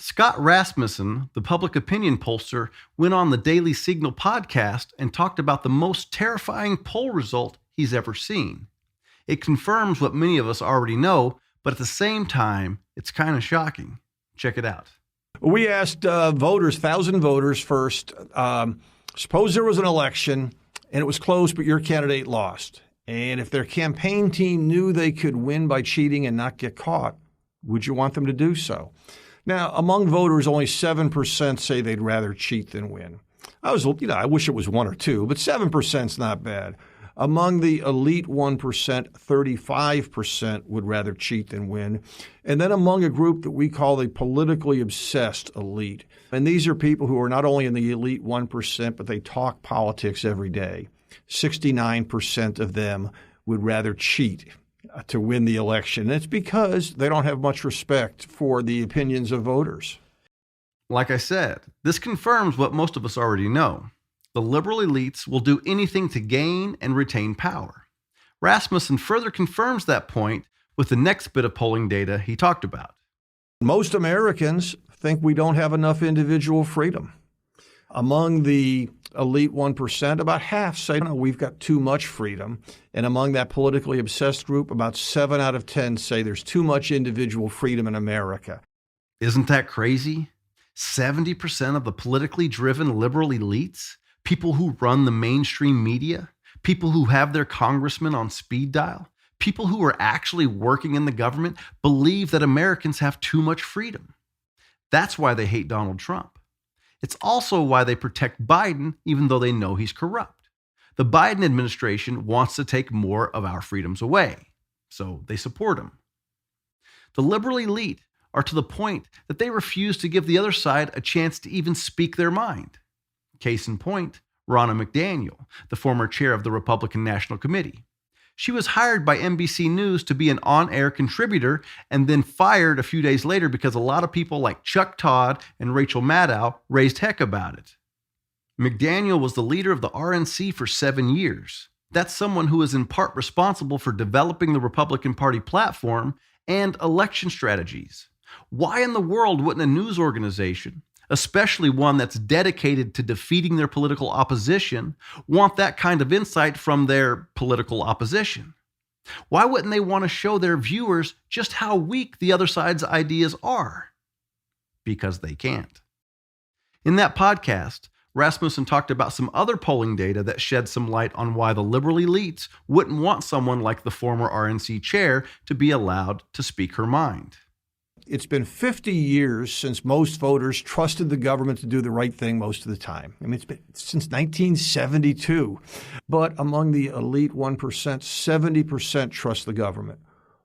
Scott Rasmussen, the public opinion pollster, went on the Daily Signal podcast and talked about the most terrifying poll result he's ever seen. It confirms what many of us already know, but at the same time, it's kind of shocking. Check it out. We asked voters, 1,000 voters first, suppose there was an election and it was close, but your candidate lost. And if their campaign team knew they could win by cheating and not get caught, would you want them to do so? Now, among voters, only 7% say they'd rather cheat than win. I wish it was 1 or 2, but 7% is not bad. Among the elite 1%, 35% would rather cheat than win. And then among a group that we call the politically obsessed elite. And these are people who are not only in the elite 1%, but they talk politics every day. 69% of them would rather cheat to win the election. And it's because they don't have much respect for the opinions of voters. Like I said, this confirms what most of us already know. The liberal elites will do anything to gain and retain power. Rasmussen further confirms that point with the next bit of polling data he talked about. Most Americans think we don't have enough individual freedom. Among the elite 1%, about half say no, we've got too much freedom. And among that politically obsessed group, about 7 out of 10 say there's too much individual freedom in America. Isn't that crazy? 70% of the politically driven liberal elites, people who run the mainstream media, people who have their congressmen on speed dial, people who are actually working in the government believe that Americans have too much freedom. That's why they hate Donald Trump. It's also why they protect Biden, even though they know he's corrupt. The Biden administration wants to take more of our freedoms away, so they support him. The liberal elite are to the point that they refuse to give the other side a chance to even speak their mind. Case in point, Ronna McDaniel, the former chair of the Republican National Committee. She was hired by NBC News to be an on-air contributor and then fired a few days later because a lot of people like Chuck Todd and Rachel Maddow raised heck about it. McDaniel was the leader of the RNC for 7 years. That's someone who is in part responsible for developing the Republican Party platform and election strategies. Why in the world wouldn't a news organization, especially one that's dedicated to defeating their political opposition, want that kind of insight from their political opposition? Why wouldn't they want to show their viewers just how weak the other side's ideas are? Because they can't. In that podcast, Rasmussen talked about some other polling data that shed some light on why the liberal elites wouldn't want someone like the former RNC chair to be allowed to speak her mind. It's been 50 years since most voters trusted the government to do the right thing most of the time. I mean, it's been since 1972. But among the elite 1%, 70% trust the government.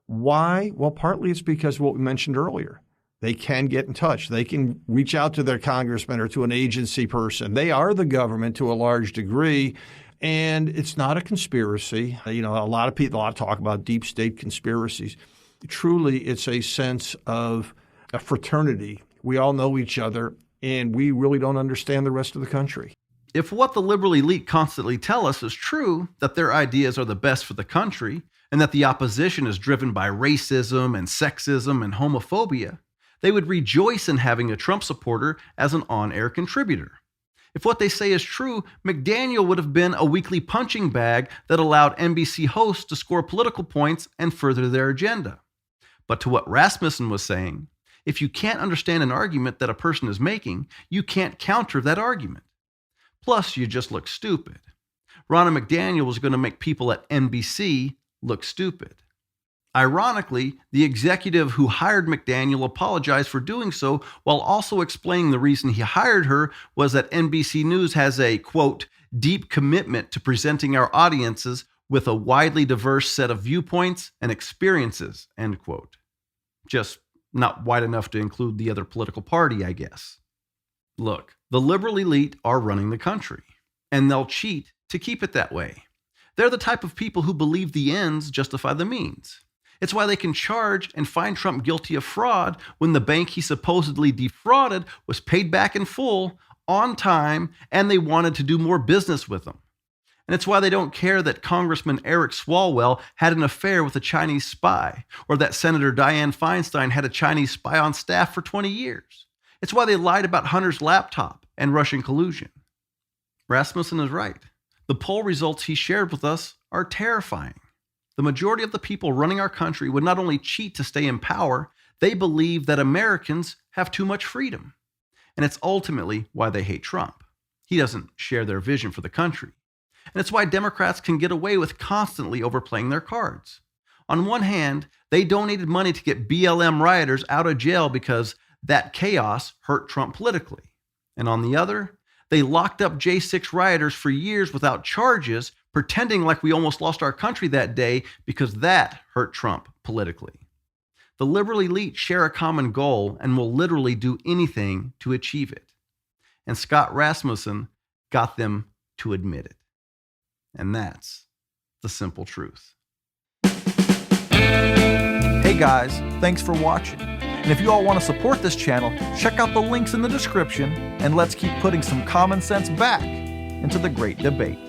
Why? Well, partly it's because of what we mentioned earlier. They can get in touch. They can reach out to their congressman or to an agency person. They are the government to a large degree. And it's not a conspiracy. A lot of talk about deep state conspiracies. Truly, it's a sense of a fraternity. We all know each other, and we really don't understand the rest of the country. If what the liberal elite constantly tell us is true, that their ideas are the best for the country, and that the opposition is driven by racism and sexism and homophobia, they would rejoice in having a Trump supporter as an on-air contributor. If what they say is true, McDaniel would have been a weekly punching bag that allowed NBC hosts to score political points and further their agenda. But to what Rasmussen was saying, if you can't understand an argument that a person is making, you can't counter that argument. Plus, you just look stupid. Ronna McDaniel was going to make people at NBC look stupid. Ironically, the executive who hired McDaniel apologized for doing so while also explaining the reason he hired her was that NBC News has a, quote, deep commitment to presenting our audiences with a widely diverse set of viewpoints and experiences, end quote. Just not wide enough to include the other political party, I guess. Look, the liberal elite are running the country, and they'll cheat to keep it that way. They're the type of people who believe the ends justify the means. It's why they can charge and find Trump guilty of fraud when the bank he supposedly defrauded was paid back in full, on time, and they wanted to do more business with him. And it's why they don't care that Congressman Eric Swalwell had an affair with a Chinese spy, or that Senator Dianne Feinstein had a Chinese spy on staff for 20 years. It's why they lied about Hunter's laptop and Russian collusion. Rasmussen is right. The poll results he shared with us are terrifying. The majority of the people running our country would not only cheat to stay in power, they believe that Americans have too much freedom. And it's ultimately why they hate Trump. He doesn't share their vision for the country. And it's why Democrats can get away with constantly overplaying their cards. On one hand, they donated money to get BLM rioters out of jail because that chaos hurt Trump politically. And on the other, they locked up J6 rioters for years without charges, pretending like we almost lost our country that day because that hurt Trump politically. The liberal elite share a common goal and will literally do anything to achieve it. And Scott Rasmussen got them to admit it. And that's the simple truth. Hey guys, thanks for watching. And if you all want to support this channel, check out the links in the description, and let's keep putting some common sense back into the great debate.